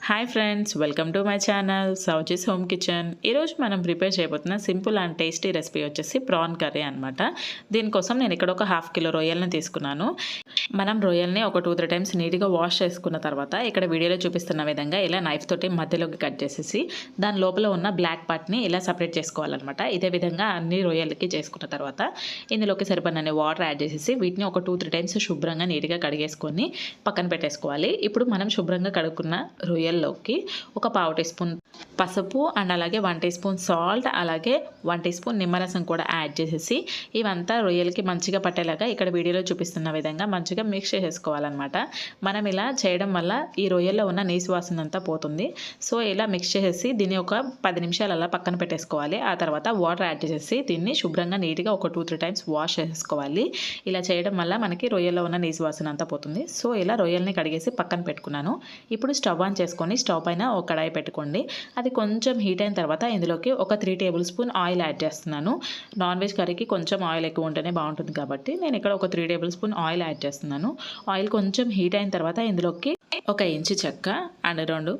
Hi friends, welcome to my channel Souji's home kitchen. ఈరోజు మనం prepare చేయబోతున్న సింపుల్ అండ్ టేస్టీ రెసిపీ వచ్చేసి prawn curry అనమాట. దీనికోసం నేను ఇక్కడ ఒక హాఫ్ కిలో రొయ్యల్ని తీసుకున్నాను. మనం రొయ్యల్ని ఒక 2-3 టైమ్స్ నీట్గా వాష్ చేసుకున్న తర్వాత ఇక్కడ వీడియోలో చూపిస్తున్న విధంగా ఇలా నైఫ్ తోటి మధ్యలోకి కట్ చేసేసి దాని లోపల ఉన్న బ్లాక్ పార్ట్ని ఇలా సపరేట్ చేసుకోవాలన్నమాట. ఇదే విధంగా అన్ని రొయ్యలకి చేసుకున్న తర్వాత ఇందులోకి సరిపడినన్ని వాటర్ యాడ్ చేసేసి వీటిని ఒక 2-3 టైమ్స్ శుభ్రంగా నీట్గా కడిగేసుకొని పక్కన పెట్టేసుకోవాలి. ఇప్పుడు మనం శుభ్రంగా కడుక్కున్న రొయ్యల్లోకి ఒక 1/2 టీ స్పూన్ పసుపు అండ్ అలాగే 1 టీ స్పూన్ సాల్ట్, అలాగే 1 టీ స్పూన్ నిమ్మరసం కూడా యాడ్ చేసేసి ఇవంతా రొయ్యలకి మంచిగా పట్టేలాగా ఇక్కడ వీడియోలో చూపిస్తున్న విధంగా మంచిగా మిక్స్ చేసేసుకోవాలన్నమాట. మనం ఇలా చేయడం వల్ల ఈ రొయ్యల్లో ఉన్న నీసు వాసన అంతా పోతుంది. సో ఇలా మిక్స్ చేసేసి దీన్ని ఒక 10 నిమిషాలు అలా పక్కన పెట్టేసుకోవాలి. ఆ తర్వాత వాటర్ యాడ్ చేసేసి దీన్ని శుభ్రంగా నీట్గా ఒక 2-3 టైమ్స్ వాష్ చేసేసుకోవాలి. ఇలా చేయడం వల్ల మనకి రొయ్యల్లో ఉన్న నీసు వాసన అంతా పోతుంది. సో ఇలా రొయ్యల్ని కడిగేసి పక్కన పెట్టుకున్నాను. ఇప్పుడు స్టవ్ ఆన్ చేసుకొని స్టవ్ పైన ఒక కడాయి పెట్టుకోండి. అది కొంచెం హీట్ అయిన తర్వాత ఇందులోకి ఒక 3 టేబుల్ స్పూన్ ఆయిల్ యాడ్ చేస్తున్నాను. నాన్ వెజ్ కర్రీకి కొంచెం ఆయిల్ ఎక్కువ ఉంటేనే బాగుంటుంది కాబట్టి నేను ఇక్కడ ఒక 3 టేబుల్ స్పూన్ ఆయిల్ యాడ్ చేస్తున్నాను. ఆయిల్ కొంచెం హీట్ అయిన తర్వాత ఇందులోకి 1 ఇంచు చెక్క అండ్ 2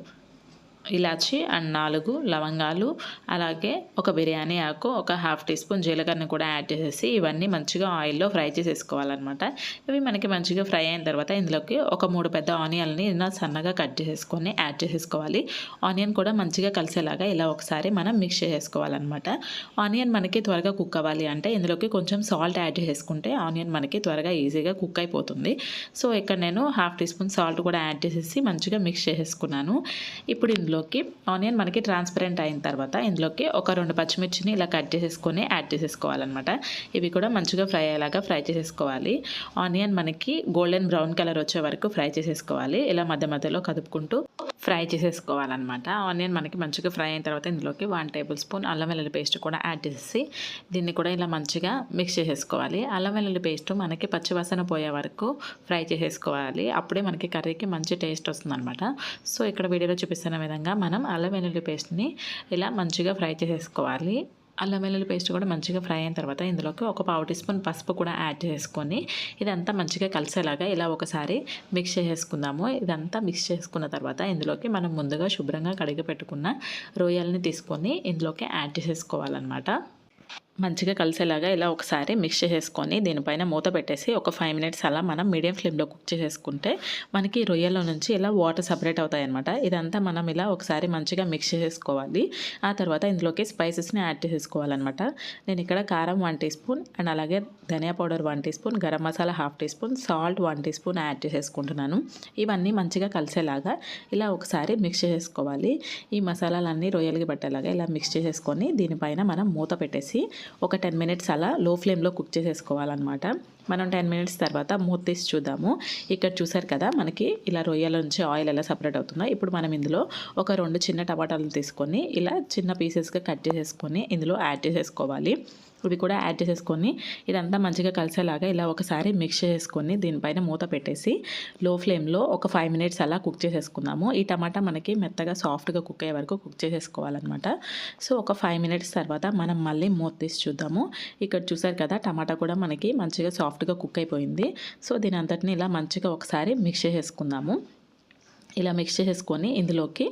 ఇలాచి అండ్ 4 లవంగాలు, అలాగే ఒక బిర్యానీ ఆకు, ఒక హాఫ్ టీ స్పూన్ జీలకర్రని కూడా యాడ్ చేసేసి ఇవన్నీ మంచిగా ఆయిల్లో ఫ్రై చేసేసుకోవాలన్నమాట. ఇవి మనకి మంచిగా ఫ్రై అయిన తర్వాత ఇందులోకి ఒక 3 పెద్ద ఆనియన్ని ఇలా సన్నగా కట్ చేసేసుకొని యాడ్ చేసేసుకోవాలి. ఆనియన్ కూడా మంచిగా కలిసేలాగా ఇలా ఒకసారి మనం మిక్స్ చేసేసుకోవాలన్నమాట. ఆనియన్ మనకి త్వరగా కుక్ అవ్వాలి అంటే ఇందులోకి కొంచెం సాల్ట్ యాడ్ చేసుకుంటే ఆనియన్ మనకి త్వరగా ఈజీగా కుక్ అయిపోతుంది. సో ఇక్కడ నేను హాఫ్ టీ స్పూన్ సాల్ట్ కూడా యాడ్ చేసేసి మంచిగా మిక్స్ చేసేసుకున్నాను. ఇప్పుడు ఇందులోకి ఆనియన్ మనకి ట్రాన్స్పరెంట్ అయిన తర్వాత ఇందులోకి ఒక 2 పచ్చిమిర్చిని ఇలా కట్ చేసేసుకొని యాడ్ చేసేసుకోవాలన్నమాట. ఇవి కూడా మంచిగా ఫ్రై అయ్యేలాగా ఫ్రై చేసేసుకోవాలి. ఆనియన్ మనకి గోల్డెన్ బ్రౌన్ కలర్ వచ్చే వరకు ఫ్రై చేసేసుకోవాలి. ఇలా మధ్య మధ్యలో కదుపుకుంటూ ఫ్రై చేసేసుకోవాలన్నమాట. ఆనియన్ మనకి మంచిగా ఫ్రై అయిన తర్వాత ఇందులోకి 1 టేబుల్ స్పూన్ అల్లం వెల్లుల్లి పేస్ట్ కూడా యాడ్ చేసేసి దీన్ని కూడా ఇలా మంచిగా మిక్స్ చేసేసుకోవాలి. అల్లం వెల్లుల్లి పేస్ట్ మనకి పచ్చివాసన పోయే వరకు ఫ్రై చేసేసుకోవాలి. అప్పుడే మనకి కర్రీకి మంచి టేస్ట్ వస్తుందన్నమాట. సో ఇక్కడ వీడియోలో చూపిస్తున్న విధంగా మనం అల్లం వెల్లుల్లి పేస్ట్ని ఇలా మంచిగా ఫ్రై చేసేసుకోవాలి. అల్లం వెల్లుల్లి పేస్ట్ కూడా మంచిగా ఫ్రై అయిన తర్వాత ఇందులోకి ఒక 1/2 టీ స్పూన్ పసుపు కూడా యాడ్ చేసుకొని ఇదంతా మంచిగా కలిసేలాగా ఇలా ఒకసారి మిక్స్ చేసేసుకుందాము. ఇదంతా మిక్స్ చేసుకున్న తర్వాత ఇందులోకి మనం ముందుగా శుభ్రంగా కడిగి పెట్టుకున్న రొయ్యల్ని తీసుకొని ఇందులోకి యాడ్ చేసేసుకోవాలన్నమాట. మంచిగా కలిసేలాగా ఇలా ఒకసారి మిక్స్ చేసేసుకొని దీనిపైన మూత పెట్టేసి ఒక 5 మినిట్స్ అలా మనం మీడియం ఫ్లేమ్లో కుక్ చేసేసుకుంటే మనకి రొయ్యల్లో నుంచి ఇలా వాటర్ సపరేట్ అవుతాయి అనమాట. ఇదంతా మనం ఇలా ఒకసారి మంచిగా మిక్స్ చేసేసుకోవాలి. ఆ తర్వాత ఇందులోకి స్పైసెస్ని యాడ్ చేసేసుకోవాలన్నమాట. నేను ఇక్కడ కారం 1 టీ స్పూన్ అండ్ అలాగే dhaniya powder 1 teaspoon, garam masala half teaspoon, salt 1 teaspoon add చేసేసుకుంటున్నాను. ఇవన్నీ మంచిగా కలిసేలాగా ఇలా ఒకసారి మిక్స్ చేసేసుకోవాలి. ఈ మసాలాలన్నీ రొయ్యలకి పట్టేలాగా ఇలా మిక్స్ చేసేసుకొని దీనిపైన మనం మూత పెట్టేసి ఒక 10 మినిట్స్ అలా లో ఫ్లేమ్లో కుక్ చేసేసుకోవాలన్నమాట. మనం 10 మినిట్స్ తర్వాత మూత తీసి చూద్దాము. ఇక్కడ చూసారు కదా మనకి ఇలా రొయ్యల నుంచి ఆయిల్ ఎలా సపరేట్ అవుతుందో. ఇప్పుడు మనం ఇందులో ఒక 2 చిన్న టమాటాలను తీసుకొని ఇలా చిన్న పీసెస్గా కట్ చేసేసుకొని ఇందులో యాడ్ చేసేసుకోవాలి. ఇవి కూడా యాడ్ చేసేసుకొని ఇదంతా మంచిగా కలిసేలాగా ఇలా ఒకసారి మిక్స్ చేసుకొని దీనిపైన మూత పెట్టేసి లో ఫ్లేమ్లో ఒక 5 మినిట్స్ అలా కుక్ చేసేసుకుందాము. ఈ టమాటా మనకి మెత్తగా సాఫ్ట్గా కుక్ అయ్యే వరకు కుక్ చేసేసుకోవాలన్నమాట. సో ఒక 5 మినిట్స్ తర్వాత మనం మళ్ళీ మూత తీసి చూద్దాము. ఇక్కడ చూసారు కదా టమాటా కూడా మనకి మంచిగా సాఫ్ట్గా కుక్ అయిపోయింది. సో దీని అంతటిని ఇలా మంచిగా ఒకసారి మిక్స్ చేసేసుకుందాము. ఇలా మిక్స్ చేసేసుకొని ఇందులోకి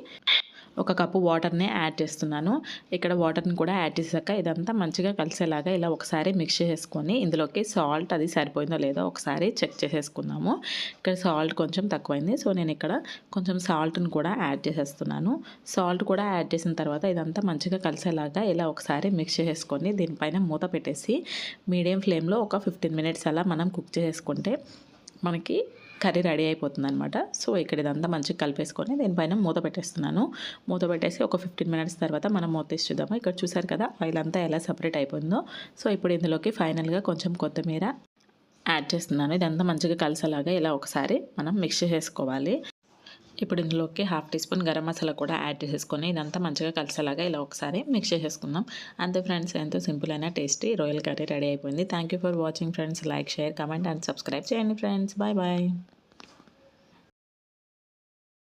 1 కప్పు వాటర్ని యాడ్ చేస్తున్నాను. ఇక్కడ వాటర్ని కూడా యాడ్ చేసాక ఇదంతా మంచిగా కలిసేలాగా ఇలా ఒకసారి మిక్స్ చేసుకొని ఇందులోకి సాల్ట్ అది సరిపోయిందో లేదో ఒకసారి చెక్ చేసేసుకుందాము. ఇక్కడ సాల్ట్ కొంచెం తక్కువైంది. సో నేను ఇక్కడ కొంచెం సాల్ట్ని కూడా యాడ్ చేసేస్తున్నాను. సాల్ట్ కూడా యాడ్ చేసిన తర్వాత ఇదంతా మంచిగా కలిసేలాగా ఇలా ఒకసారి మిక్స్ చేసుకొని దీనిపైన మూత పెట్టేసి మీడియం ఫ్లేమ్లో ఒక 15 మినిట్స్ అలా మనం కుక్ చేసుకుంటే మనకి కర్రీ రెడీ అయిపోతుంది అనమాట. సో ఇక్కడ ఇదంతా మంచిగా కలిపేసుకొని దీనిపైన మూత పెట్టేస్తున్నాను. మూత పెట్టేసి ఒక 15 మినిట్స్ తర్వాత మనం మూత తీసి చూద్దాము. ఇక్కడ చూసారు కదా ఆయిల్ అంతా ఎలా సపరేట్ అయిపోయిందో. సో ఇప్పుడు ఇందులోకి ఫైనల్గా కొంచెం కొత్తిమీర యాడ్ చేస్తున్నాను. ఇదంతా మంచిగా కలిసేలాగా ఇలా ఒకసారి మనం మిక్స్ చేసుకోవాలి. ఇప్పుడు ఇందులోకి half teaspoon garam masala కూడా యాడ్ చేసేసుకొని ఇదంతా మంచిగా కలిసేలాగా ఇలా ఒకసారి మిక్స్ చేసేసుకుందాం. అంతే ఫ్రెండ్స్, ఎంతో సింపుల్ అయిన టేస్టీ రొయ్యల కర్రీ రెడీ అయిపోయింది. Thank you for watching friends. Like, share, comment and subscribe చేయండి ఫ్రెండ్స్. Bye bye.